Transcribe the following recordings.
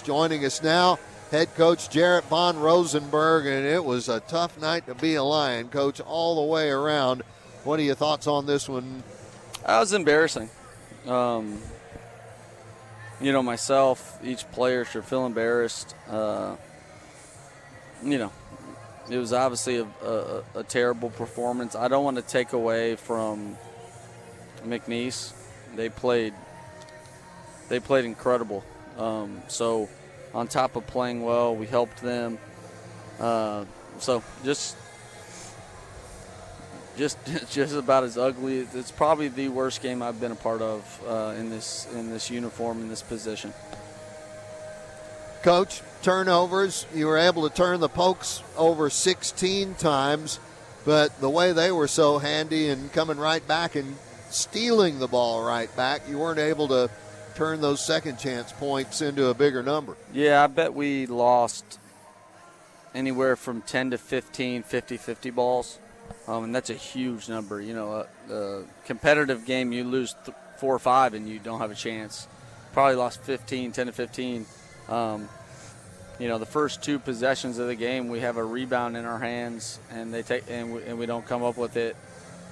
Joining us now, head coach Jarrett Von Rosenberg, and it was a tough night to be a Lion, Coach, all the way around. What are your thoughts on this one? It was embarrassing. Myself, each player should feel embarrassed. It was obviously a terrible performance. I don't want to take away from McNeese. They played incredible. So on top of playing well, we helped them. So just about as ugly. It's probably the worst game I've been a part of in this uniform, in this position. Coach, turnovers. You were able to turn the Pokes over 16 times, but the way they were so handy and coming right back and stealing the ball right back, you weren't able to turn those second chance points into a bigger number. Yeah, I bet we lost anywhere from 10 to 15 50-50 balls. And that's a huge number. A competitive game, you lose 4 or 5 and you don't have a chance. Probably lost 10 to 15. The first 2 possessions of the game, we have a rebound in our hands, and we don't come up with it.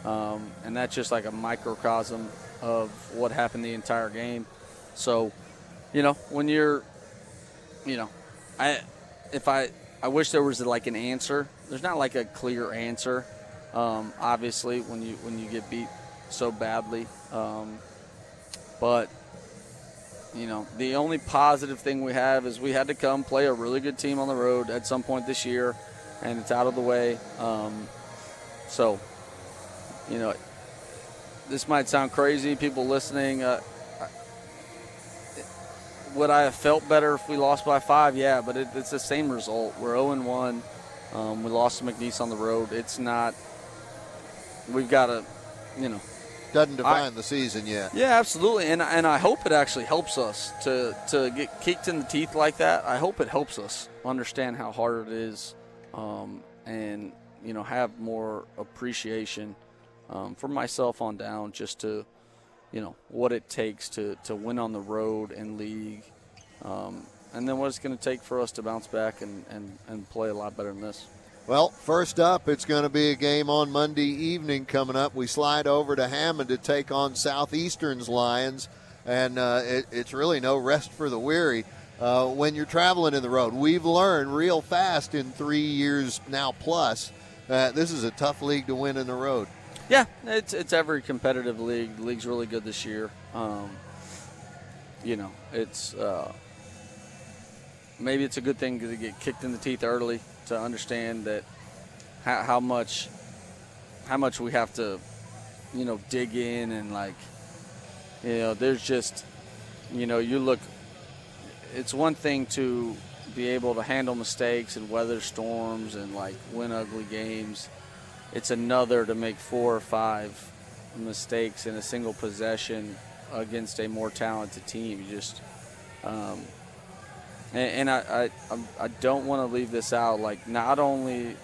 And that's just like a microcosm of what happened the entire game. So, when you're, I wish there was like an answer. There's not like a clear answer. Obviously, when you get beat so badly, but the only positive thing we have is we had to come play a really good team on the road at some point this year, and it's out of the way. So, this might sound crazy, people listening. Would I have felt better if we lost by 5? Yeah, but it's the same result. We're 0-1. We lost to McNeese on the road. It's not – we've got to, Doesn't define the season yet. Yeah, absolutely. And I hope it actually helps us to get kicked in the teeth like that. I hope it helps us understand how hard it is and, have more appreciation for myself on down just to, what it takes to win on the road and league. And then what it's going to take for us to bounce back and play a lot better than this. Well, first up, it's going to be a game on Monday evening coming up. We slide over to Hammond to take on Southeastern's Lions, and it's really no rest for the weary when you're traveling in the road. We've learned real fast in 3 years now plus this is a tough league to win in the road. Yeah, it's every competitive league. The league's really good this year. It's maybe it's a good thing to get kicked in the teeth early, to understand that how much we have to, dig in and there's just, you look. It's one thing to be able to handle mistakes and weather storms and win ugly games. It's another to make 4 or 5 mistakes in a single possession against a more talented team. You just. And I don't want to leave this out. Not only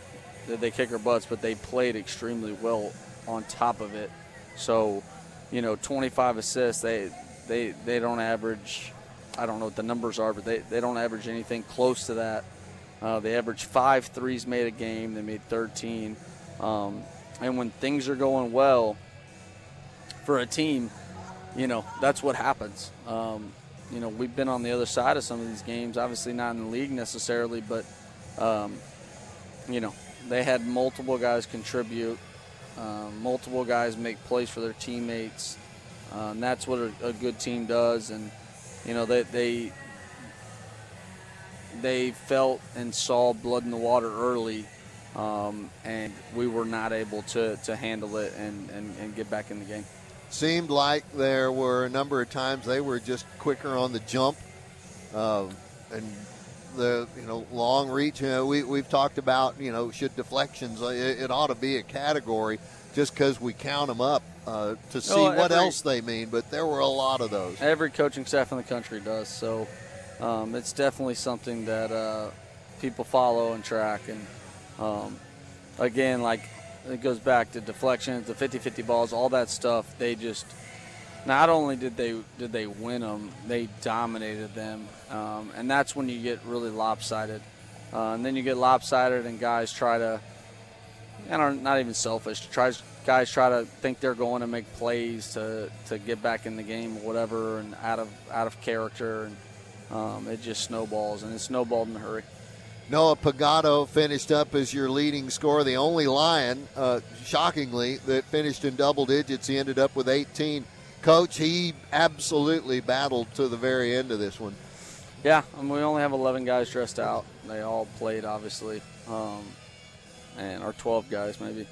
did they kick our butts, but they played extremely well on top of it. So, 25 assists. They don't average. I don't know what the numbers are, but they don't average anything close to that. They average 5 threes made a game. They made 13. And when things are going well for a team, that's what happens. We've been on the other side of some of these games, obviously not in the league necessarily, but, they had multiple guys contribute, multiple guys make plays for their teammates. And that's what a good team does. And, they felt and saw blood in the water early, and we were not able to handle it and get back in the game. Seemed like there were a number of times they were just quicker on the jump, and the long reach. We've talked about should deflections. It ought to be a category just because we count them up to see what else they mean. But there were a lot of those. Every coaching staff in the country does. So it's definitely something that people follow and track. And again, it goes back to deflections, the 50-50 balls, all that stuff. They just Not only did they win them, they dominated them, and that's when you get really lopsided. And then you get lopsided, and guys try to, and not even selfish, guys try to think they're going to make plays to get back in the game or whatever, and out of character, and it just snowballs, and it snowballed in a hurry. Noah Pagano finished up as your leading scorer, the only Lion, shockingly, that finished in double digits. He ended up with 18. Coach, he absolutely battled to the very end of this one. Yeah, we only have 11 guys dressed out. They all played, obviously, or 12 guys maybe.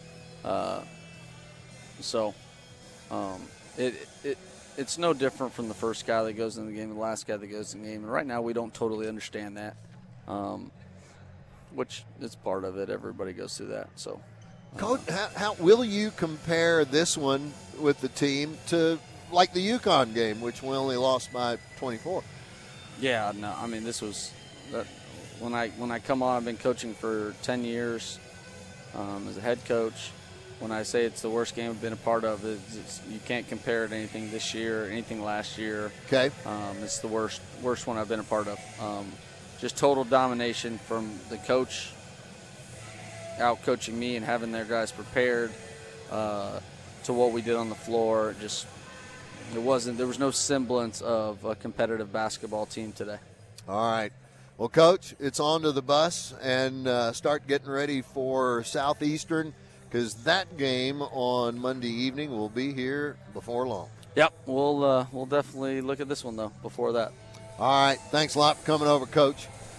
It's no different from the first guy that goes in the game and the last guy that goes in the game. And right now we don't totally understand that, which is part of it. Everybody goes through that. So, Coach, how will you compare this one with the team to like the UConn game, which we only lost by 24? Yeah, no, I mean this was when I come on. I've been coaching for 10 years as a head coach. When I say it's the worst game I've been a part of, you can't compare it to anything this year, anything last year. Okay. It's the worst one I've been a part of. Just total domination from the coach out coaching me and having their guys prepared to what we did on the floor. There was no semblance of a competitive basketball team today. All right. Well, Coach, it's on to the bus and start getting ready for Southeastern, because that game on Monday evening will be here before long. Yep, we'll definitely look at this one, though, before that. All right. Thanks a lot for coming over, Coach.